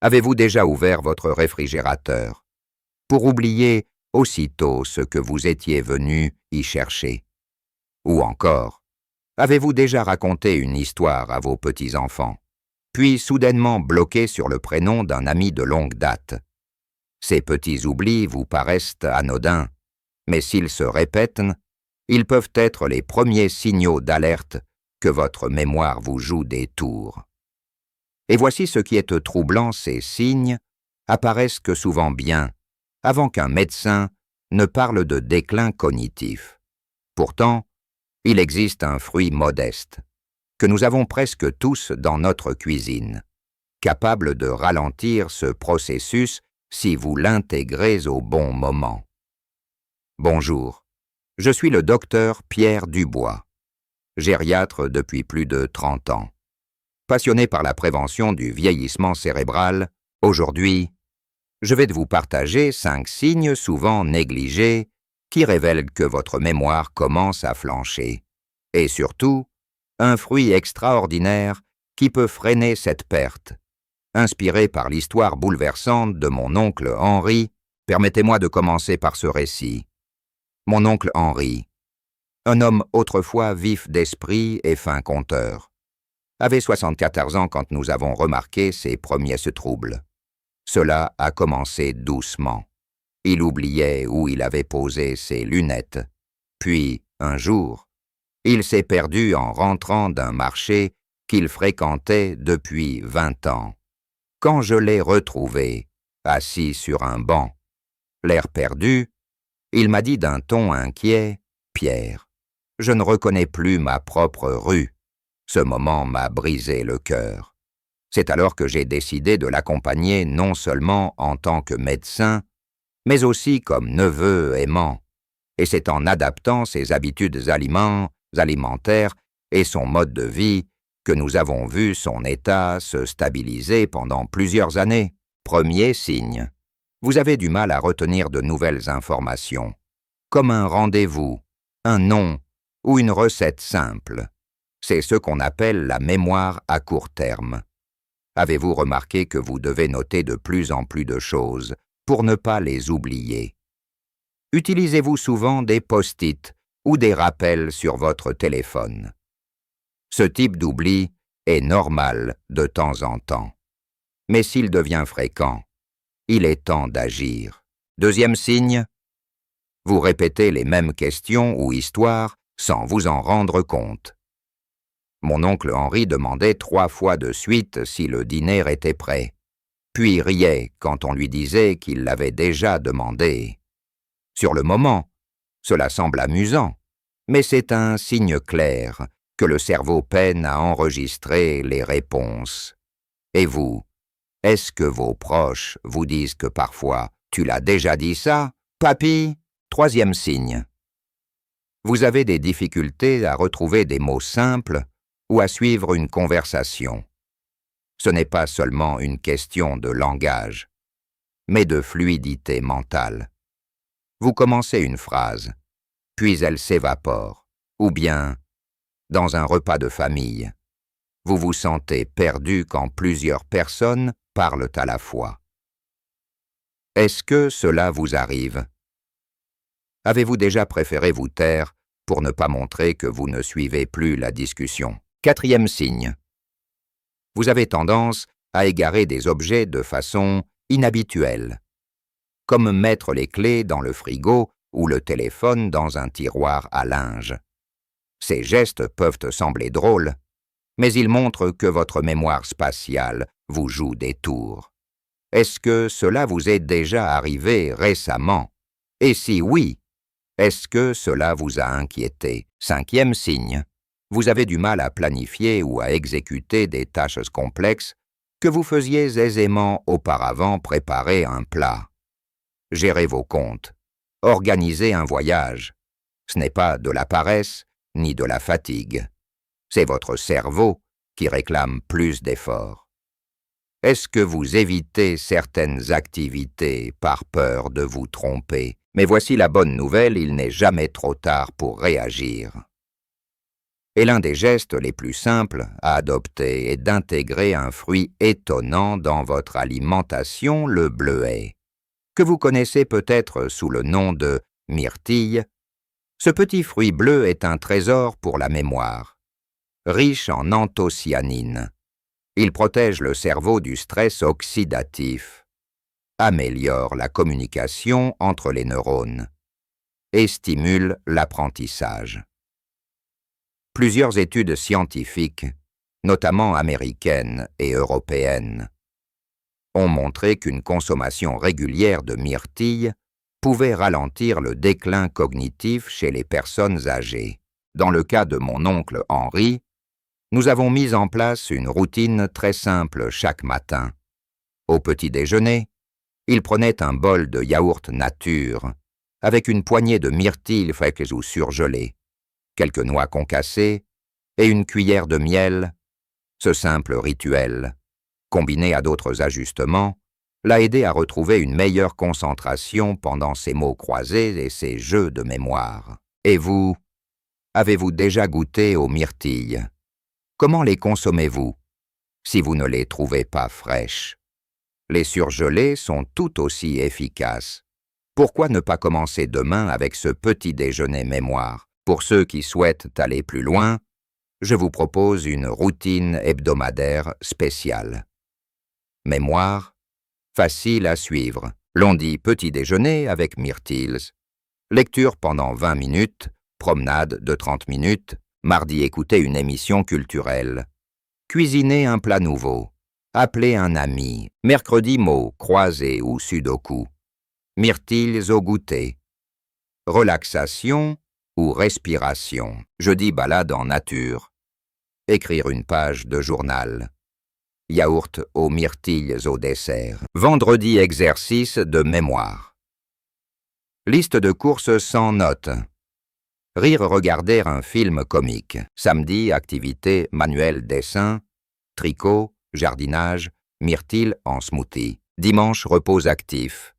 Avez-vous déjà ouvert votre réfrigérateur pour oublier aussitôt ce que vous étiez venu y chercher? Ou encore, avez-vous déjà raconté une histoire à vos petits-enfants, puis soudainement bloqué sur le prénom d'un ami de longue date? Ces petits oublis vous paraissent anodins, mais s'ils se répètent, ils peuvent être les premiers signaux d'alerte que votre mémoire vous joue des tours. Et voici ce qui est troublant, ces signes apparaissent que souvent bien, avant qu'un médecin ne parle de déclin cognitif. Pourtant, il existe un fruit modeste, que nous avons presque tous dans notre cuisine, capable de ralentir ce processus si vous l'intégrez au bon moment. Bonjour, je suis le docteur Pierre Dubois, gériatre depuis plus de 30 ans. Passionné par la prévention du vieillissement cérébral, aujourd'hui, je vais vous partager 5 signes souvent négligés qui révèlent que votre mémoire commence à flancher. Et surtout, un fruit extraordinaire qui peut freiner cette perte. Inspiré par l'histoire bouleversante de mon oncle Henri, permettez-moi de commencer par ce récit. Mon oncle Henri, un homme autrefois vif d'esprit et fin conteur, avait 74 ans quand nous avons remarqué ses premiers troubles. Cela a commencé doucement. Il oubliait où il avait posé ses lunettes. Puis, un jour, il s'est perdu en rentrant d'un marché qu'il fréquentait depuis 20 ans. Quand je l'ai retrouvé, assis sur un banc, l'air perdu, il m'a dit d'un ton inquiet, « Pierre, je ne reconnais plus ma propre rue. » Ce moment m'a brisé le cœur. C'est alors que j'ai décidé de l'accompagner non seulement en tant que médecin, mais aussi comme neveu aimant. Et c'est en adaptant ses habitudes alimentaires et son mode de vie que nous avons vu son état se stabiliser pendant plusieurs années. Premier signe. Vous avez du mal à retenir de nouvelles informations, comme un rendez-vous, un nom ou une recette simple. C'est ce qu'on appelle la mémoire à court terme. Avez-vous remarqué que vous devez noter de plus en plus de choses pour ne pas les oublier? Utilisez-vous souvent des post-it ou des rappels sur votre téléphone? Ce type d'oubli est normal de temps en temps. Mais s'il devient fréquent, il est temps d'agir. Deuxième signe, vous répétez les mêmes questions ou histoires sans vous en rendre compte. Mon oncle Henri demandait 3 fois de suite si le dîner était prêt, puis riait quand on lui disait qu'il l'avait déjà demandé. Sur le moment, cela semble amusant, mais c'est un signe clair que le cerveau peine à enregistrer les réponses. Et vous, est-ce que vos proches vous disent que parfois « Tu l'as déjà dit ça, papy ?» Troisième signe. Vous avez des difficultés à retrouver des mots simples ou à suivre une conversation. Ce n'est pas seulement une question de langage, mais de fluidité mentale. Vous commencez une phrase, puis elle s'évapore, ou bien, dans un repas de famille, vous vous sentez perdu quand plusieurs personnes parlent à la fois. Est-ce que cela vous arrive? Avez-vous déjà préféré vous taire pour ne pas montrer que vous ne suivez plus la discussion? Quatrième signe. Vous avez tendance à égarer des objets de façon inhabituelle, comme mettre les clés dans le frigo ou le téléphone dans un tiroir à linge. Ces gestes peuvent sembler drôles, mais ils montrent que votre mémoire spatiale vous joue des tours. Est-ce que cela vous est déjà arrivé récemment? Et si oui, est-ce que cela vous a inquiété? Cinquième signe. Vous avez du mal à planifier ou à exécuter des tâches complexes que vous faisiez aisément auparavant préparer un plat. Gérez vos comptes. Organisez un voyage. Ce n'est pas de la paresse ni de la fatigue. C'est votre cerveau qui réclame plus d'efforts. Est-ce que vous évitez certaines activités par peur de vous tromper? Mais voici la bonne nouvelle, il n'est jamais trop tard pour réagir. Et l'un des gestes les plus simples à adopter est d'intégrer un fruit étonnant dans votre alimentation, le bleuet, que vous connaissez peut-être sous le nom de myrtille. Ce petit fruit bleu est un trésor pour la mémoire, riche en anthocyanine. Il protège le cerveau du stress oxydatif, améliore la communication entre les neurones et stimule l'apprentissage. Plusieurs études scientifiques, notamment américaines et européennes, ont montré qu'une consommation régulière de myrtille pouvait ralentir le déclin cognitif chez les personnes âgées. Dans le cas de mon oncle Henri, nous avons mis en place une routine très simple chaque matin. Au petit déjeuner, il prenait un bol de yaourt nature, avec une poignée de myrtilles fraîches ou surgelées, quelques noix concassées et une cuillère de miel. Ce simple rituel, combiné à d'autres ajustements, l'a aidé à retrouver une meilleure concentration pendant ses mots croisés et ses jeux de mémoire. Et vous, avez-vous déjà goûté aux myrtilles? Comment les consommez-vous, si vous ne les trouvez pas fraîches? Les surgelés sont tout aussi efficaces. Pourquoi ne pas commencer demain avec ce petit déjeuner mémoire? Pour ceux qui souhaitent aller plus loin, je vous propose une routine hebdomadaire spéciale. Mémoire, facile à suivre. Lundi, petit déjeuner avec myrtilles. Lecture pendant 20 minutes, promenade de 30 minutes. Mardi, écouter une émission culturelle. Cuisiner un plat nouveau. Appeler un ami. Mercredi, mots, croisés ou sudoku. Myrtilles au goûter. Relaxation ou respiration. Jeudi, balade en nature. Écrire une page de journal. Yaourt aux myrtilles au dessert. Vendredi, exercice de mémoire. Liste de courses sans notes. Rire, regarder un film comique. Samedi, activité, manuel, dessin, tricot, jardinage, myrtille en smoothie. Dimanche, repos actif.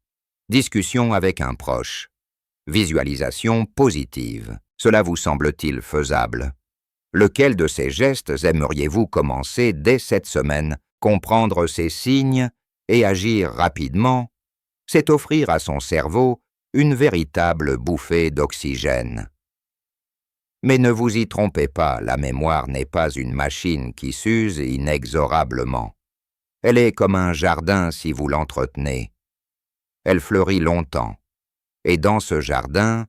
Discussion avec un proche. Visualisation positive. Cela vous semble-t-il faisable? Lequel de ces gestes aimeriez-vous commencer dès cette semaine? Comprendre ces signes et agir rapidement, c'est offrir à son cerveau une véritable bouffée d'oxygène. Mais ne vous y trompez pas, la mémoire n'est pas une machine qui s'use inexorablement. Elle est comme un jardin si vous l'entretenez. Elle fleurit longtemps. Et dans ce jardin,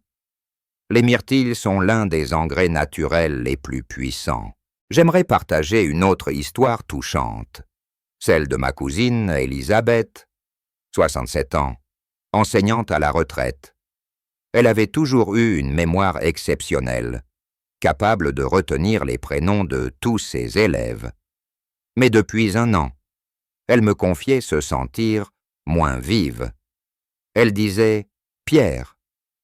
les myrtilles sont l'un des engrais naturels les plus puissants. J'aimerais partager une autre histoire touchante, celle de ma cousine Elisabeth, 67 ans, enseignante à la retraite. Elle avait toujours eu une mémoire exceptionnelle, capable de retenir les prénoms de tous ses élèves. Mais depuis 1 an, elle me confiait se sentir moins vive. Elle disait « Pierre,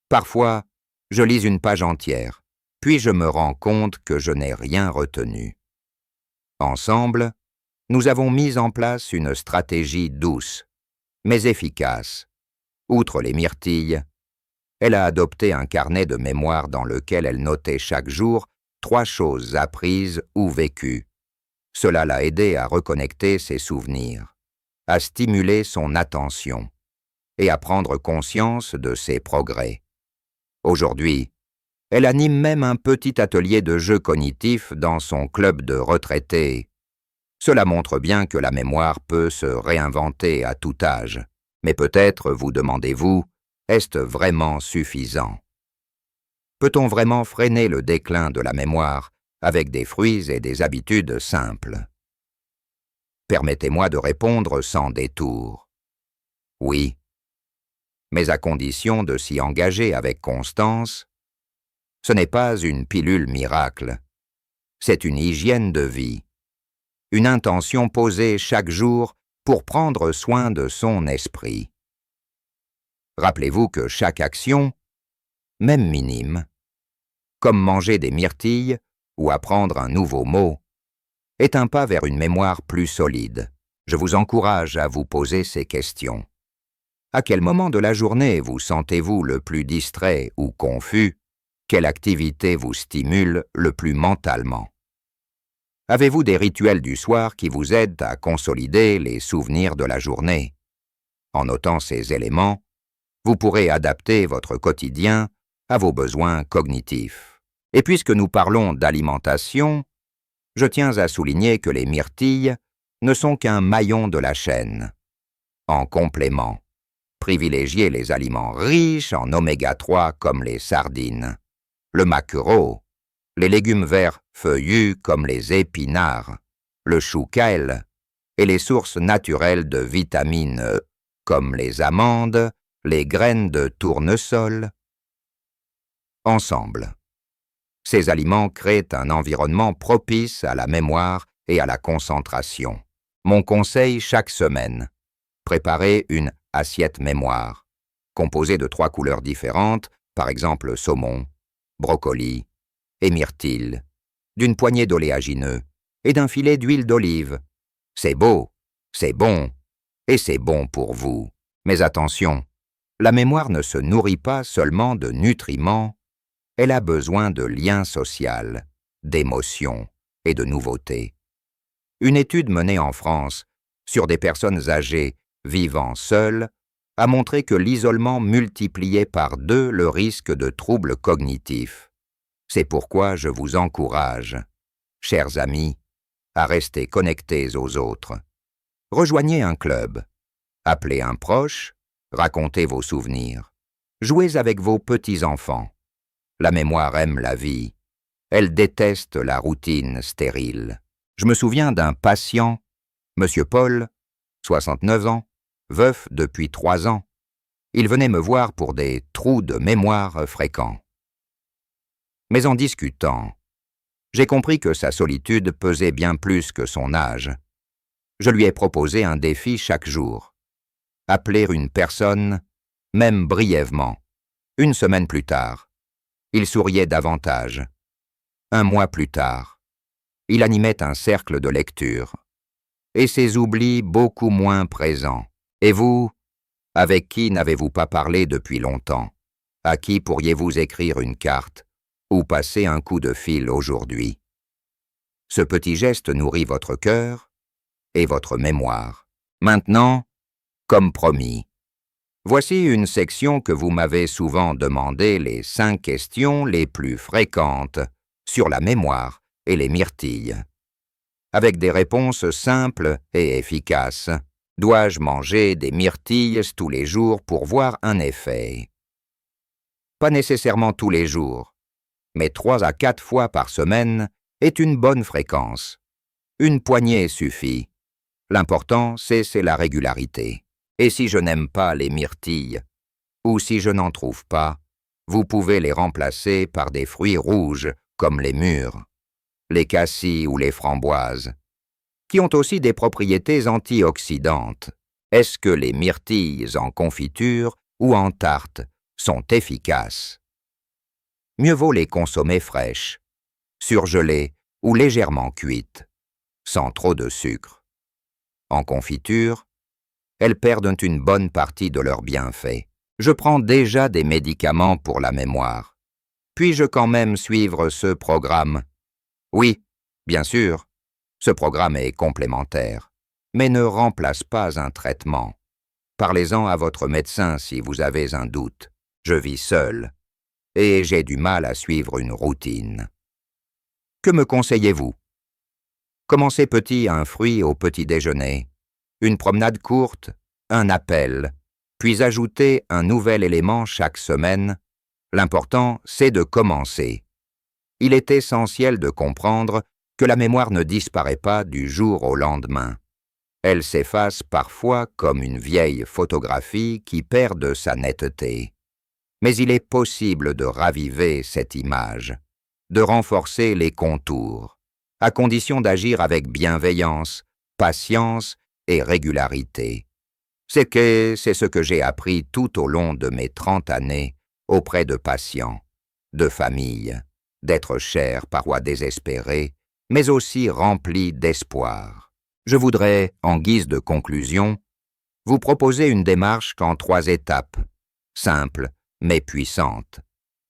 parfois, je lis une page entière, puis je me rends compte que je n'ai rien retenu. » Ensemble, nous avons mis en place une stratégie douce, mais efficace. Outre les myrtilles, elle a adopté un carnet de mémoire dans lequel elle notait chaque jour 3 choses apprises ou vécues. Cela l'a aidée à reconnecter ses souvenirs, à stimuler son attention et à prendre conscience de ses progrès. Aujourd'hui, elle anime même un petit atelier de jeux cognitifs dans son club de retraités. Cela montre bien que la mémoire peut se réinventer à tout âge. Mais peut-être vous demandez-vous, est-ce vraiment suffisant? Peut-on vraiment freiner le déclin de la mémoire avec des fruits et des habitudes simples? Permettez-moi de répondre sans détour. Oui, mais à condition de s'y engager avec constance. Ce n'est pas une pilule miracle, c'est une hygiène de vie, une intention posée chaque jour pour prendre soin de son esprit. Rappelez-vous que chaque action, même minime, comme manger des myrtilles ou apprendre un nouveau mot, est un pas vers une mémoire plus solide. Je vous encourage à vous poser ces questions. À quel moment de la journée vous sentez-vous le plus distrait ou confus? Quelle activité vous stimule le plus mentalement? Avez-vous des rituels du soir qui vous aident à consolider les souvenirs de la journée? En notant ces éléments, vous pourrez adapter votre quotidien à vos besoins cognitifs. Et puisque nous parlons d'alimentation, je tiens à souligner que les myrtilles ne sont qu'un maillon de la chaîne. En complément, privilégiez les aliments riches en oméga 3 comme les sardines, le maquereau, les légumes verts feuillus comme les épinards, le chou-kale et les sources naturelles de vitamine E comme les amandes, les graines de tournesol. Ensemble, ces aliments créent un environnement propice à la mémoire et à la concentration. Mon conseil chaque semaine: préparez une assiette mémoire, composée de 3 couleurs différentes, par exemple saumon, brocoli et myrtille, d'une poignée d'oléagineux et d'un filet d'huile d'olive. C'est beau, c'est bon, et c'est bon pour vous. Mais attention, la mémoire ne se nourrit pas seulement de nutriments, elle a besoin de liens sociaux, d'émotions et de nouveautés. Une étude menée en France sur des personnes âgées vivant seules a montré que l'isolement multipliait par 2 le risque de troubles cognitifs. C'est pourquoi je vous encourage, chers amis, à rester connectés aux autres. Rejoignez un club, appelez un proche, racontez vos souvenirs, jouez avec vos petits-enfants. La mémoire aime la vie, elle déteste la routine stérile. Je me souviens d'un patient, M. Paul, 69 ans, veuf depuis 3 ans. Il venait me voir pour des trous de mémoire fréquents. Mais en discutant, j'ai compris que sa solitude pesait bien plus que son âge. Je lui ai proposé un défi chaque jour. Appeler une personne, même brièvement. 1 semaine plus tard, il souriait davantage. 1 mois plus tard, il animait un cercle de lecture. Et ses oublis beaucoup moins présents. Et vous, avec qui n'avez-vous pas parlé depuis longtemps? À qui pourriez-vous écrire une carte ou passer un coup de fil aujourd'hui? Ce petit geste nourrit votre cœur et votre mémoire. Maintenant, comme promis, voici une section que vous m'avez souvent demandé, les 5 questions les plus fréquentes sur la mémoire et les myrtilles. Avec des réponses simples et efficaces. Dois-je manger des myrtilles tous les jours pour voir un effet? Pas nécessairement tous les jours, mais 3 à 4 fois par semaine est une bonne fréquence. 1 poignée suffit. L'important, c'est la régularité. Et si je n'aime pas les myrtilles, ou si je n'en trouve pas, vous pouvez les remplacer par des fruits rouges comme les mûres, les cassis ou les framboises, qui ont aussi des propriétés antioxydantes. Est-ce que les myrtilles en confiture ou en tarte sont efficaces? Mieux vaut les consommer fraîches, surgelées ou légèrement cuites, sans trop de sucre. En confiture, elles perdent une bonne partie de leurs bienfaits. Je prends déjà des médicaments pour la mémoire. Puis-je quand même suivre ce programme? Oui, bien sûr. Ce programme est complémentaire, mais ne remplace pas un traitement. Parlez-en à votre médecin si vous avez un doute. Je vis seul, et j'ai du mal à suivre une routine. Que me conseillez-vous? Commencez petit un fruit au petit déjeuner, une promenade courte, un appel, puis ajoutez un nouvel élément chaque semaine. L'important, c'est de commencer. Il est essentiel de comprendre que la mémoire ne disparaît pas du jour au lendemain. Elle s'efface parfois comme une vieille photographie qui perd de sa netteté. Mais il est possible de raviver cette image, de renforcer les contours, à condition d'agir avec bienveillance, patience et régularité. C'est ce que j'ai appris tout au long de mes 30 années auprès de patients, de familles, d'êtres chers parfois désespérés, mais aussi remplis d'espoir. Je voudrais, en guise de conclusion, vous proposer une démarche en 3 étapes, simple mais puissante.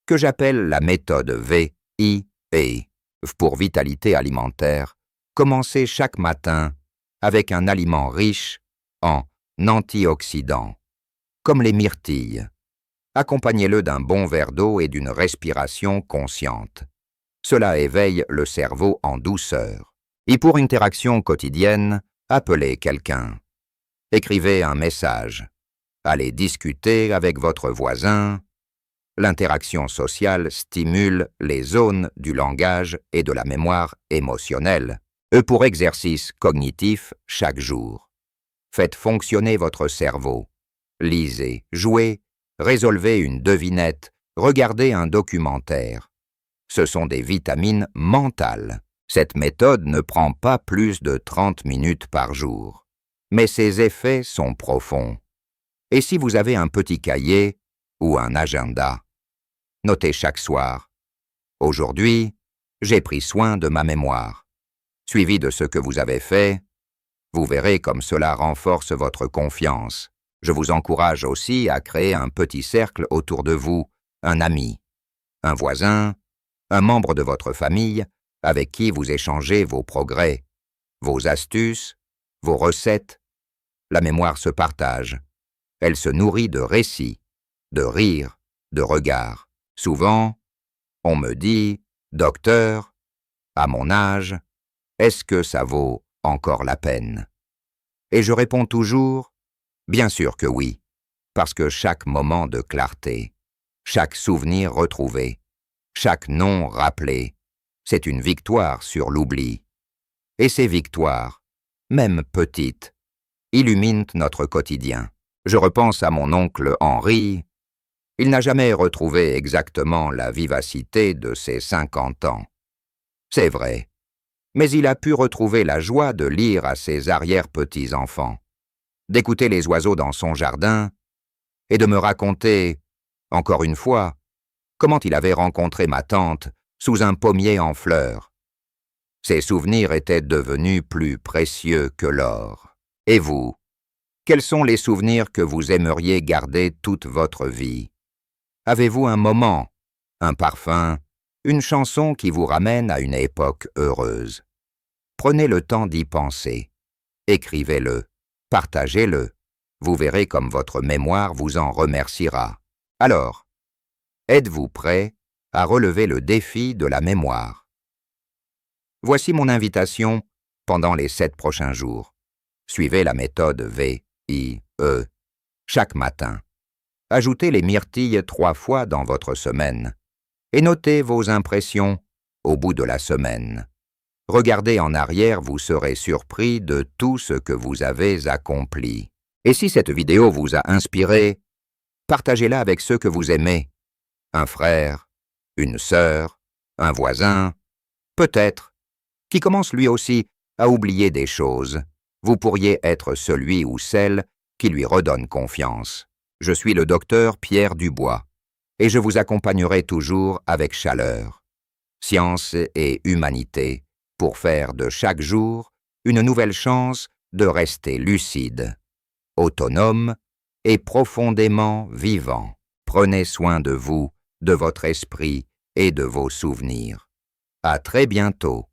que j'appelle la méthode VIE pour vitalité alimentaire. Commencez chaque matin avec un aliment riche en antioxydants, comme les myrtilles. Accompagnez-le d'un bon verre d'eau et d'une respiration consciente. Cela éveille le cerveau en douceur. Et pour interaction quotidienne, appelez quelqu'un. Écrivez un message. Allez discuter avec votre voisin. L'interaction sociale stimule les zones du langage et de la mémoire émotionnelle. Pour exercice cognitif chaque jour. Faites fonctionner votre cerveau. Lisez, jouez, résolvez une devinette, regardez un documentaire. Ce sont des vitamines mentales. Cette méthode ne prend pas plus de 30 minutes par jour. Mais ses effets sont profonds. Et si vous avez un petit cahier ou un agenda, notez chaque soir. Aujourd'hui, j'ai pris soin de ma mémoire. Suivi de ce que vous avez fait, vous verrez comme cela renforce votre confiance. Je vous encourage aussi à créer un petit cercle autour de vous, un ami, un voisin, un membre de votre famille avec qui vous échangez vos progrès, vos astuces, vos recettes. La mémoire se partage. Elle se nourrit de récits, de rires, de regards. Souvent, on me dit « Docteur, à mon âge, est-ce que ça vaut encore la peine ?» Et je réponds toujours « Bien sûr que oui, parce que chaque moment de clarté, chaque souvenir retrouvé, chaque nom rappelé, c'est une victoire sur l'oubli. Et ces victoires, même petites, illuminent notre quotidien. Je repense à mon oncle Henri. Il n'a jamais retrouvé exactement la vivacité de ses 50 ans. C'est vrai, mais il a pu retrouver la joie de lire à ses arrière-petits-enfants, d'écouter les oiseaux dans son jardin et de me raconter, encore une fois, comment il avait rencontré ma tante sous un pommier en fleurs. Ces souvenirs étaient devenus plus précieux que l'or. Et vous, quels sont les souvenirs que vous aimeriez garder toute votre vie? Avez-vous un moment, un parfum, une chanson qui vous ramène à une époque heureuse? Prenez le temps d'y penser. Écrivez-le, partagez-le. Vous verrez comme votre mémoire vous en remerciera. Alors, êtes-vous prêt à relever le défi de la mémoire? Voici mon invitation pendant les 7 prochains jours. Suivez la méthode VIE chaque matin. Ajoutez les myrtilles 3 fois dans votre semaine et notez vos impressions au bout de la semaine. Regardez en arrière, vous serez surpris de tout ce que vous avez accompli. Et si cette vidéo vous a inspiré, partagez-la avec ceux que vous aimez. Un frère, une sœur, un voisin, peut-être, qui commence lui aussi à oublier des choses. Vous pourriez être celui ou celle qui lui redonne confiance. Je suis le docteur Pierre Dubois et je vous accompagnerai toujours avec chaleur, science et humanité pour faire de chaque jour une nouvelle chance de rester lucide, autonome et profondément vivant. Prenez soin de vous, de votre esprit et de vos souvenirs. À très bientôt.